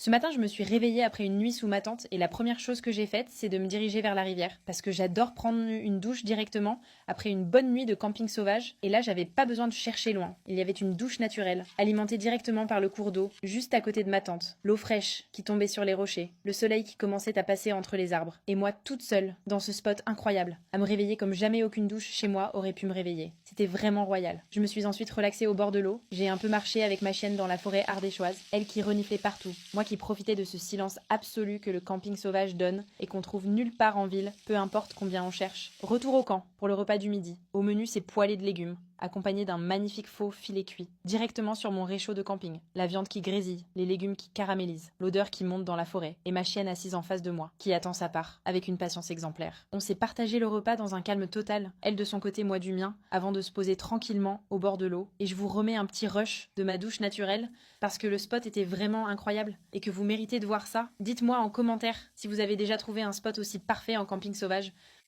Ce matin, je me suis réveillée après une nuit sous ma tente et la première chose que j'ai faite, c'est de me diriger vers la rivière parce que j'adore prendre une douche directement après une bonne nuit de camping sauvage. Et là, j'avais pas besoin de chercher loin. Il y avait une douche naturelle, alimentée directement par le cours d'eau, juste à côté de ma tente. L'eau fraîche qui tombait sur les rochers, le soleil qui commençait à passer entre les arbres. Et moi, toute seule, dans ce spot incroyable, à me réveiller comme jamais aucune douche chez moi aurait pu me réveiller. C'était vraiment royal. Je me suis ensuite relaxée au bord de l'eau. J'ai un peu marché avec ma chienne dans la forêt ardéchoise, elle qui reniflait partout. Moi qui profitais de ce silence absolu que le camping sauvage donne et qu'on trouve nulle part en ville, peu importe combien on cherche. Retour au camp pour le repas du midi. Au menu, c'est poêlée de légumes, accompagné d'un magnifique faux filet cuit, directement sur mon réchaud de camping. La viande qui grésille, les légumes qui caramélisent, l'odeur qui monte dans la forêt, et ma chienne assise en face de moi, qui attend sa part, avec une patience exemplaire. On s'est partagé le repas dans un calme total, elle de son côté, moi du mien, avant de se poser tranquillement au bord de l'eau, et je vous remets un petit rush de ma douche naturelle, parce que le spot était vraiment incroyable, et que vous méritez de voir ça. Dites-moi en commentaire si vous avez déjà trouvé un spot aussi parfait en camping sauvage.